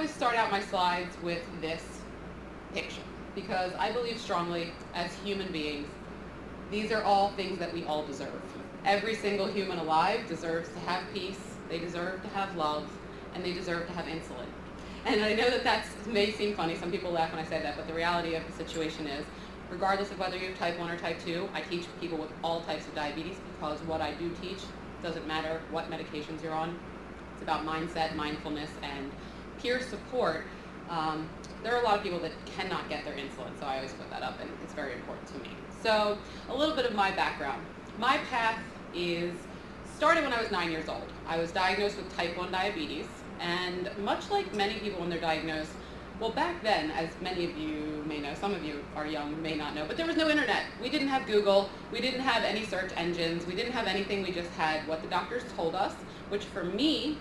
always start out my slides with this picture because I believe strongly as human beings, these are all things that we all deserve. Every single human alive deserves to have peace, they deserve to have love, and they deserve to have insulin. And I know that may seem funny, some people laugh when I say that, but the reality of the situation is, regardless of whether you have type 1 or type 2, I teach people with all types of diabetes because what I do teach doesn't matter what medications you're on. It's about mindset, mindfulness, and peer support. There are a lot of people that cannot get their insulin, so I always put that up, and it's very important to me. So a little bit of my background. My path started when I was 9 years old. I was diagnosed with type 1 diabetes, and much like many people when they're diagnosed, well, back then, as many of you may know, some of you are young, may not know, but there was no internet. We didn't have Google. We didn't have any search engines. We didn't have anything. We just had what the doctors told us, which for me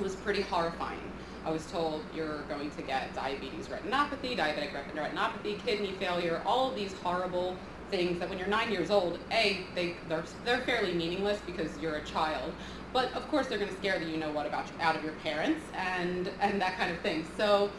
was pretty horrifying. I was told you're going to get diabetes retinopathy, diabetic retinopathy, kidney failure, all of these horrible things that when you're 9 years old, they're fairly meaningless because you're a child. But of course they're going to scare the out of your parents and that kind of thing. So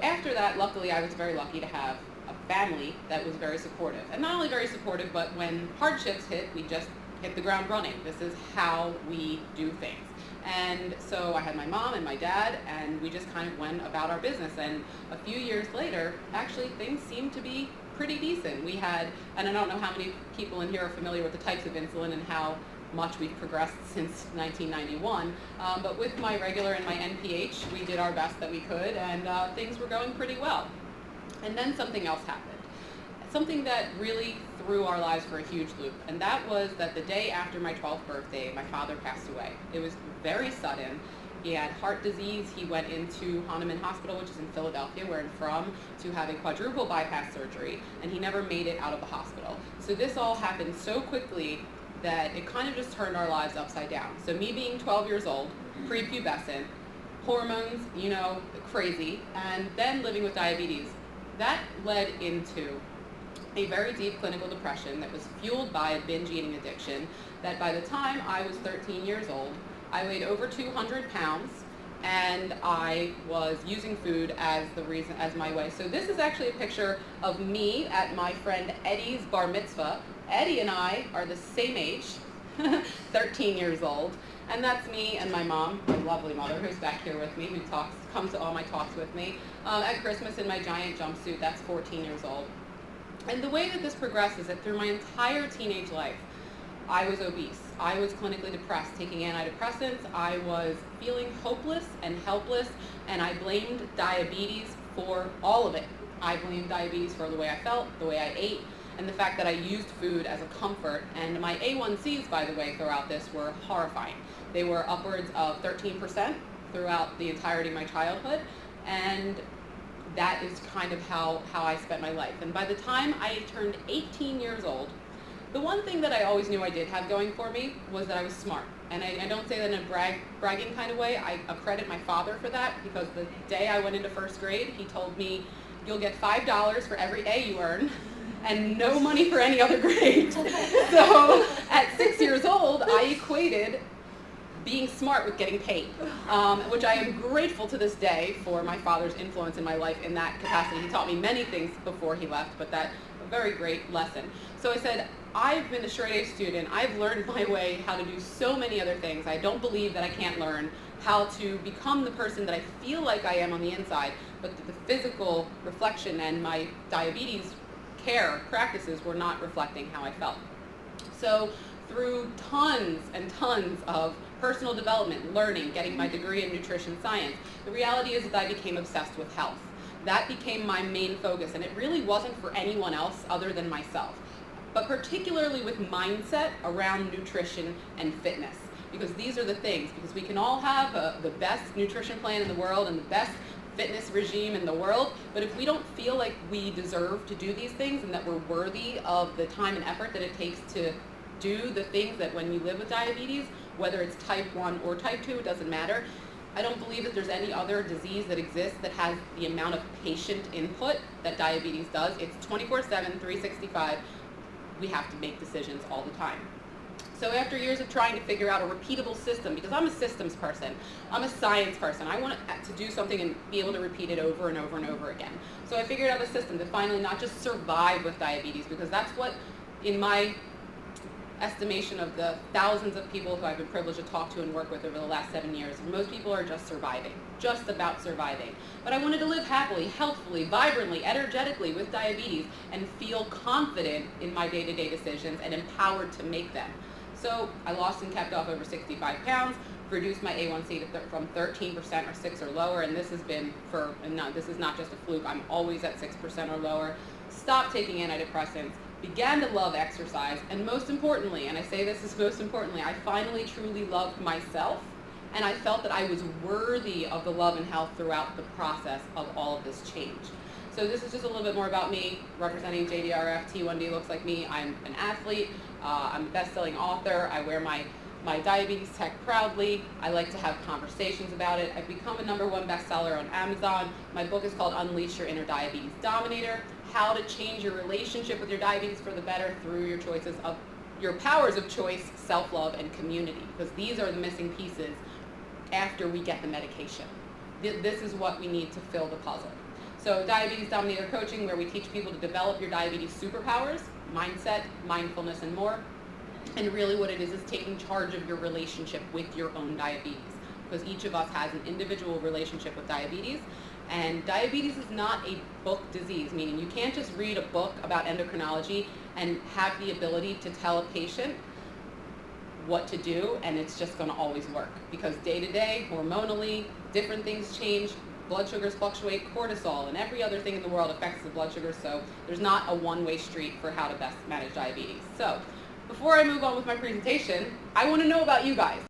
after that, luckily, I was very lucky to have a family that was very supportive. And not only very supportive, but when hardships hit, we just hit the ground running. This is how we do things. And so I had my mom and my dad, and we just kind of went about our business. And a few years later, actually, things seemed to be pretty decent. We had, and I don't know how many people in here are familiar with the types of insulin and how much we've progressed since 1991, but with my regular and my NPH, we did our best that we could, and things were going pretty well. And then something else happened. Something that really threw our lives for a huge loop, and that was that the day after my 12th birthday, my father passed away. It was very sudden. He had heart disease. He went into Hahnemann Hospital, which is in Philadelphia, where I'm from, to have a quadruple bypass surgery, and he never made it out of the hospital. So this all happened so quickly that it kind of just turned our lives upside down. So me being 12 years old, prepubescent, hormones, crazy, and then living with diabetes, that led into a very deep clinical depression that was fueled by a binge eating addiction that by the time I was 13 years old, I weighed over 200 pounds, and I was using food as my way. So this is actually a picture of me at my friend Eddie's bar mitzvah. Eddie and I are the same age, 13 years old, and that's me and my mom, my lovely mother, who's back here with me, who comes to all my talks with me. At Christmas in my giant jumpsuit, that's 14 years old. And the way that this progressed is that through my entire teenage life, I was obese. I was clinically depressed, taking antidepressants. I was feeling hopeless and helpless, and I blamed diabetes for all of it. I blamed diabetes for the way I felt, the way I ate, and the fact that I used food as a comfort. And my A1Cs, by the way, throughout this were horrifying. They were upwards of 13% throughout the entirety of my childhood, and that is kind of how I spent my life. And by the time I turned 18 years old, the one thing that I always knew I did have going for me was that I was smart. And I don't say that in a bragging kind of way. I credit my father for that, because the day I went into first grade, he told me, you'll get $5 for every A you earn, and no money for any other grade. So at 6 years old, I equated being smart with getting paid, which I am grateful to this day for my father's influence in my life in that capacity. He taught me many things before he left, but that a very great lesson. So I said, I've been a straight A student. I've learned my way how to do so many other things. I don't believe that I can't learn how to become the person that I feel like I am on the inside, but the physical reflection and my diabetes care practices were not reflecting how I felt. So through tons and tons of personal development, learning, getting my degree in nutrition science, the reality is that I became obsessed with health. That became my main focus, and it really wasn't for anyone else other than myself, but particularly with mindset around nutrition and fitness, because these are the things, because we can all have the best nutrition plan in the world and the best fitness regime in the world, but if we don't feel like we deserve to do these things and that we're worthy of the time and effort that it takes to do the things that when you live with diabetes, whether it's type 1 or type 2, it doesn't matter. I don't believe that there's any other disease that exists that has the amount of patient input that diabetes does. It's 24/7, 365. We have to make decisions all the time. So after years of trying to figure out a repeatable system, because I'm a systems person, I'm a science person, I want to do something and be able to repeat it over and over and over again. So I figured out a system to finally not just survive with diabetes, because that's what, in my estimation of the thousands of people who I've been privileged to talk to and work with over the last 7 years, most people are just surviving, just about surviving. But I wanted to live happily, healthfully, vibrantly, energetically with diabetes and feel confident in my day-to-day decisions and empowered to make them. So I lost and kept off over 65 pounds, reduced my A1C from 13% or 6 or lower, and this has been this is not just a fluke, I'm always at 6% or lower. Stopped taking antidepressants, began to love exercise, and most importantly, and I say this is most importantly, I finally truly loved myself, and I felt that I was worthy of the love and health throughout the process of all of this change. So this is just a little bit more about me, representing JDRF. T1D looks like me. I'm an athlete. I'm a best-selling author. I wear my diabetes tech proudly. I like to have conversations about it. I've become a #1 bestseller on Amazon. My book is called Unleash Your Inner Diabetes Dominator: How to Change Your Relationship with Your Diabetes for the Better Through Your Choices of Your Powers of Choice, Self-Love, and Community. Because these are the missing pieces after we get the medication. This is what we need to fill the puzzle. So Diabetes Dominator Coaching, where we teach people to develop your diabetes superpowers, mindset, mindfulness, and more. And really what it is taking charge of your relationship with your own diabetes, because each of us has an individual relationship with diabetes. And diabetes is not a book disease, meaning you can't just read a book about endocrinology and have the ability to tell a patient what to do and it's just going to always work, because day to day, hormonally, different things change. Blood sugars fluctuate, cortisol, and every other thing in the world affects the blood sugar, so there's not a one-way street for how to best manage diabetes. So before I move on with my presentation, I want to know about you guys.